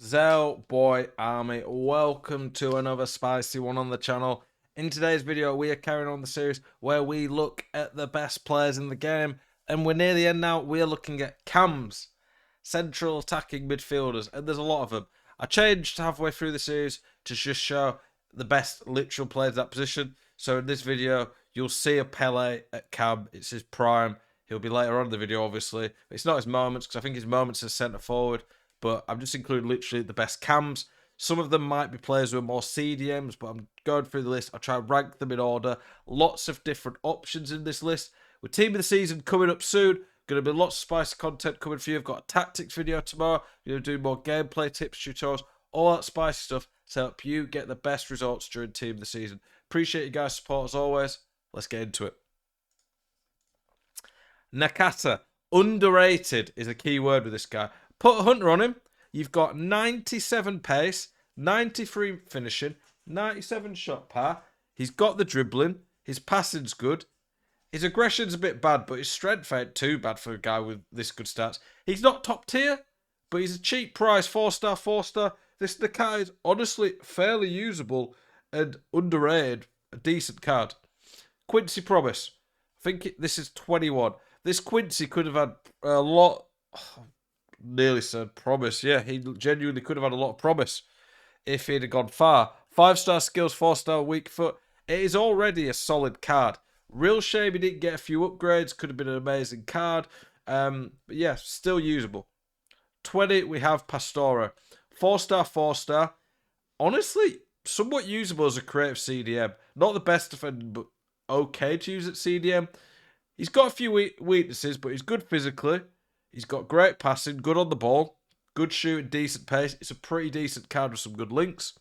Zell Boy Army, welcome to another spicy one on the channel. In today's video, we are carrying on the series where we look at the best players in the game, and we're near the end now. We're looking at cams, central attacking midfielders, and there's a lot of them. I changed halfway through the series to just show the best literal players at that position. So in this video, you'll see a Pele at cam. It's his prime. He'll be later on in the video, obviously. It's not his moments, because I think his moments are centre forward. But I've just included literally the best cams. Some of them might be players who are more CDMs, but I'm going through the list. I'll try and rank them in order. Lots of different options in this list. With Team of the Season coming up soon. Going to be lots of spicy content coming for you. I've got a tactics video tomorrow. Going to do more gameplay tips, tutorials, all that spicy stuff to help you get the best results during Team of the Season. Appreciate you guys' support as always. Let's get into it. Nakata. Underrated is a key word with this guy. Put a hunter on him. You've got 97 pace, 93 finishing, 97 shot power. He's got the dribbling. His passing's good. His aggression's a bit bad, but his strength ain't too bad for a guy with this good stats. He's not top tier, but he's a cheap price, 4-star, 4-star. This Nakata is honestly fairly usable and underrated. A decent card. Quincy Promise. I think this is 21. This Quincy could have had a lot... nearly said promise. Yeah, he genuinely could have had a lot of promise if he'd have gone far. 5-star skills, 4-star weak foot. It is already a solid card. Real shame he didn't get a few upgrades. Could have been an amazing card. But yeah, still usable. 20, we have Pastore. 4-star, 4-star. Honestly, somewhat usable as a creative CDM. Not the best defender, but okay to use at CDM. He's got a few weaknesses, but he's good physically. He's got great passing, good on the ball, good shooting, decent pace. It's a pretty decent card with some good links.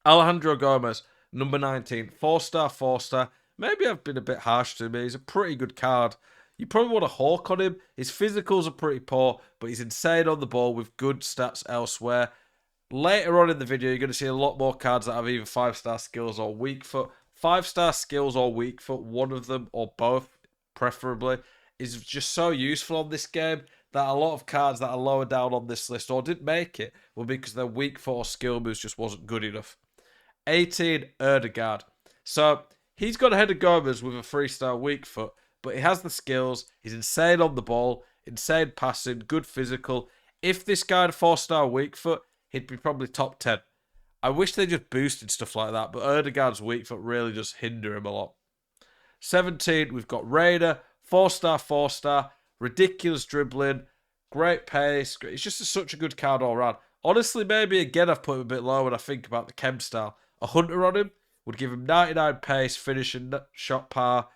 Alejandro Gomez, number 19, 4-star, 4-star. Maybe I've been a bit harsh to him. He's a pretty good card. You probably want to hawk on him. His physicals are pretty poor, but he's insane on the ball with good stats elsewhere. Later on in the video, you're going to see a lot more cards that have either 5-star skills or weak foot. 5-star skills or weak foot, one of them or both, preferably, is just so useful on this game that a lot of cards that are lower down on this list or didn't make it were because their weak foot or skill moves just wasn't good enough. 18, Erdegaard. So he's got ahead of Gomez with a 3-star weak foot, but he has the skills. He's insane on the ball, insane passing, good physical. If this guy had a 4-star weak foot, he'd be probably top 10. I wish they just boosted stuff like that, but Erdegaard's weak foot really does hinder him a lot. 17, we've got Raider. 4-star, 4-star, ridiculous dribbling, great pace. It's just such a good card all around. Honestly, maybe again I've put him a bit low when I think about the chem style. A hunter on him would give him 99 pace, finishing, shot power.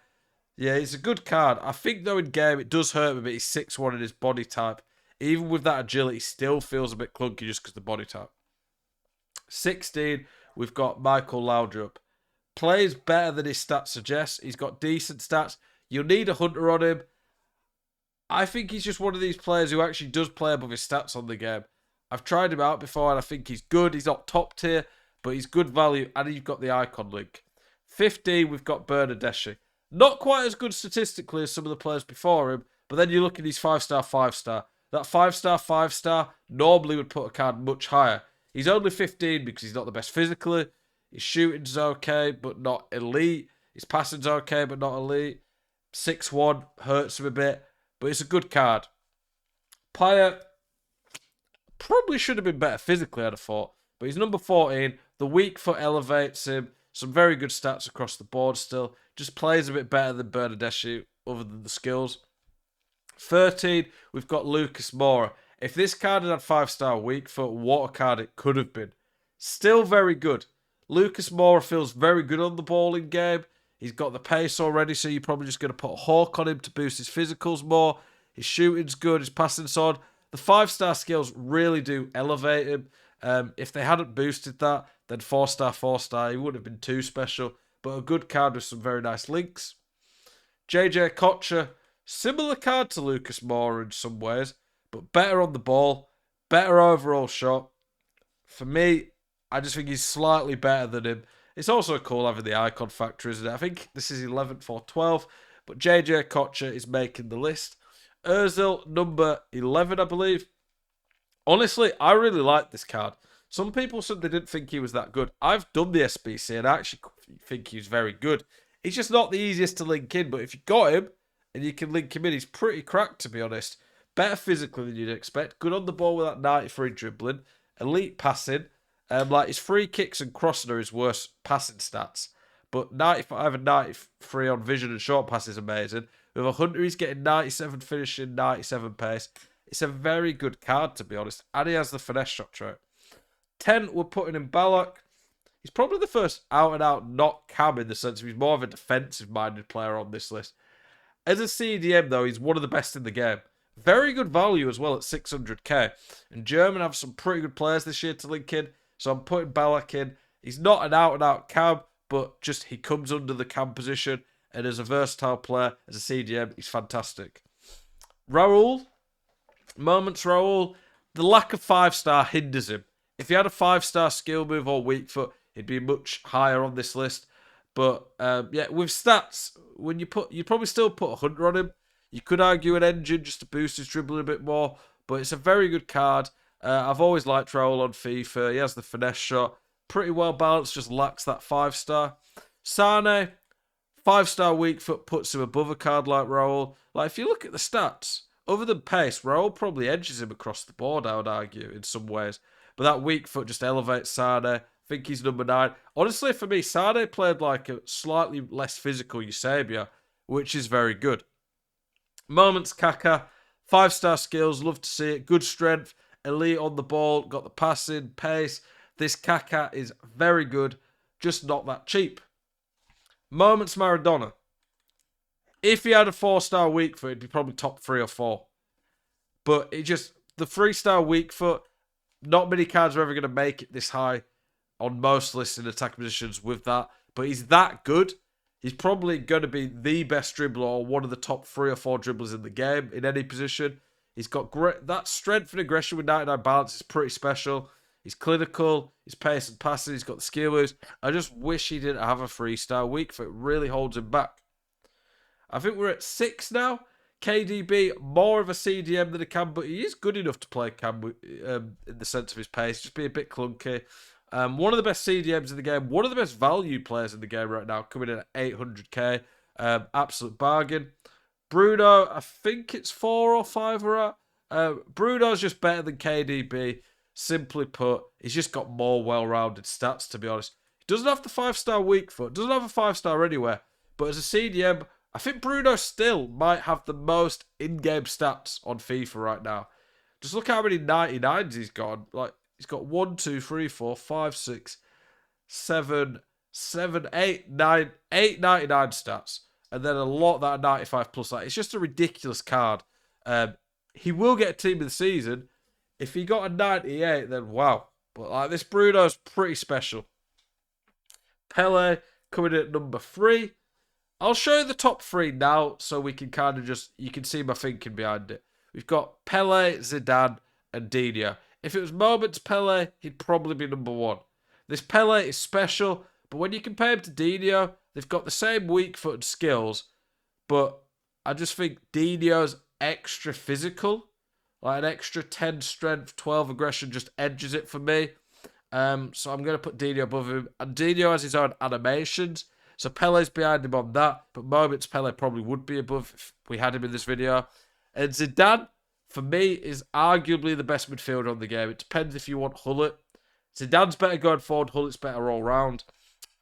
Yeah, he's a good card. I think though in game it does hurt him a bit. He's 6'1" in his body type. Even with that agility, still feels a bit clunky just because of the body type. 16, we've got Michael Laudrup. Plays better than his stats suggest. He's got decent stats. You'll need a hunter on him. I think he's just one of these players who actually does play above his stats on the game. I've tried him out before and I think he's good. He's not top tier, but he's good value and you've got the icon link. 15, we've got Bernardeschi. Not quite as good statistically as some of the players before him, but then you look at his 5-star, 5-star. That 5-star, 5-star normally would put a card much higher. He's only 15 because he's not the best physically. His shooting's okay, but not elite. His passing's okay, but not elite. 6'1", hurts him a bit, but it's a good card. Payet probably should have been better physically, I'd have thought, but he's number 14. The weak foot elevates him. Some very good stats across the board still. Just plays a bit better than Bernardeschi, other than the skills. 13, we've got Lucas Moura. If this card had 5-star weak foot, what a card it could have been. Still very good. Lucas Moura feels very good on the ball in game. He's got the pace already, so you're probably just going to put a hawk on him to boost his physicals more. His shooting's good, his passing's on. The 5-star skills really do elevate him. If they hadn't boosted that, then 4-star, 4-star, he wouldn't have been too special. But a good card with some very nice links. JJ Kocher, similar card to Lucas Moura in some ways, but better on the ball, better overall shot. For me, I just think he's slightly better than him. It's also cool having the icon factor, isn't it? I think this is 11th or 12th, but JJ Kocher is making the list. Ozil, number 11, I believe. Honestly, I really like this card. Some people said they didn't think he was that good. I've done the SBC and I actually think he's very good. He's just not the easiest to link in, but if you got him and you can link him in, he's pretty cracked, to be honest. Better physically than you'd expect. Good on the ball with that 93 dribbling. Elite passing. Like his free kicks and crossing are his worst passing stats. But 95 and 93 on vision and short pass is amazing. With a Hunter, he's getting 97 finishing, 97 pace. It's a very good card, to be honest. And he has the finesse shot trait. 10, we're putting in Ballack. He's probably the first out-and-out not cam in the sense of he's more of a defensive-minded player on this list. As a CDM, though, he's one of the best in the game. Very good value as well at 600k. And German have some pretty good players this year to link in. So I'm putting Ballack in. He's not an out-and-out cam, but just he comes under the cam position. And as a versatile player, as a CDM, he's fantastic. Raul. Moments Raul. The lack of 5-star hinders him. If he had a 5-star skill move or weak foot, he'd be much higher on this list. But yeah, with stats, when you probably still put a Hunter on him. You could argue an engine just to boost his dribbling a bit more, but it's a very good card. I've always liked Raul on FIFA. He has the finesse shot, pretty well balanced, just lacks that 5-star. Sane, 5-star weak foot puts him above a card like Raul. Like if you look at the stats, other than pace, Raul probably edges him across the board, I would argue, in some ways. But that weak foot just elevates Sane. I think he's number 9. Honestly, for me, Sane played like a slightly less physical Eusebio, which is very good. Moments Kaka, 5-star skills, love to see it. Good strength, elite on the ball, got the passing, pace. This Kaka is very good, just not that cheap. Moments Maradona. If he had a 4-star weak foot, it'd be probably top 3 or 4. But it just, the 3-star weak foot, not many cards are ever going to make it this high on most lists in attack positions with that. But he's that good. He's probably going to be the best dribbler or one of the top 3 or 4 dribblers in the game in any position. He's got great, that strength and aggression with 99 balance is pretty special. He's clinical, his pace and passing, he's got the skill moves. I just wish he didn't have a 3-star weak foot. It really holds him back. I think we're at 6 now. KDB, more of a CDM than a cam, but he is good enough to play cam in the sense of his pace. Just be a bit clunky. One of the best CDMs in the game. One of the best value players in the game right now. Coming in at 800k. Absolute bargain. Bruno, I think it's 4 or 5 we're at. Bruno's just better than KDB. Simply put, he's just got more well-rounded stats, to be honest. He doesn't have the 5-star weak foot. Doesn't have a 5-star anywhere. But as a CDM, I think Bruno still might have the most in-game stats on FIFA right now. Just look how many 99s he's got. Like, he's got 1, 2, 3, 4, 5, 6, 7, 8, 9, 8 99 stats. And then a lot that are 95 plus that. It's just a ridiculous card. He will get a team of the season. If he got a 98, then wow. But like this Bruno's pretty special. Pele coming in at number 3. I'll show you the top 3 now so we can kind of just, you can see my thinking behind it. We've got Pele, Zidane, and Dino. If it was Moments Pele, he'd probably be number 1. This Pele is special, but when you compare him to Dino, they've got the same weak foot and skills, but I just think Dino's extra physical, like an extra 10 strength, 12 aggression just edges it for me. So I'm going to put Dino above him. And Dino has his own animations, so Pele's behind him on that, but Moments Pele probably would be above if we had him in this video. And Zidane, for me, is arguably the best midfielder on the game. It depends if you want Hullet. Zidane's better going forward, Hullet's better all round.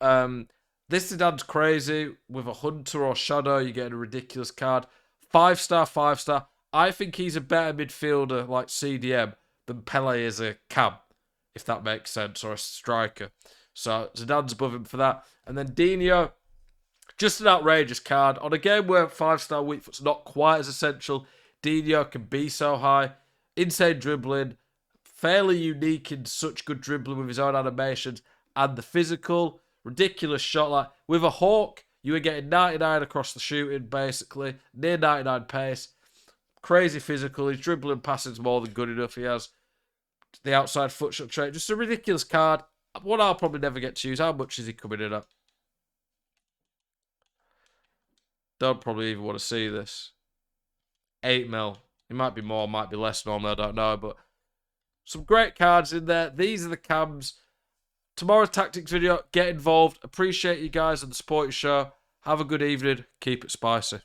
This Zidane's crazy. With a Hunter or Shadow, you get a ridiculous card. 5-star, 5-star. I think he's a better midfielder like CDM than Pele is a cam, if that makes sense, or a striker. So Zidane's above him for that. And then Dino, just an outrageous card. On a game where 5-star weak foot's not quite as essential, Dino can be so high. Insane dribbling, fairly unique in such good dribbling with his own animations, and the physical, ridiculous shot. Like with a Hawk, you were getting 99 across the shooting, basically, near 99 pace. Crazy physical. His dribbling and passing's more than good enough. He has the outside foot shot trait. Just a ridiculous card. One I'll probably never get to use. How much is he coming in at? Don't probably even want to see this. 8 mil. It might be more, might be less normally, I don't know. But Some great cards in there. These are the cams. Tomorrow's tactics video, get involved. Appreciate you guys and the support you show. Have a good evening. Keep it spicy.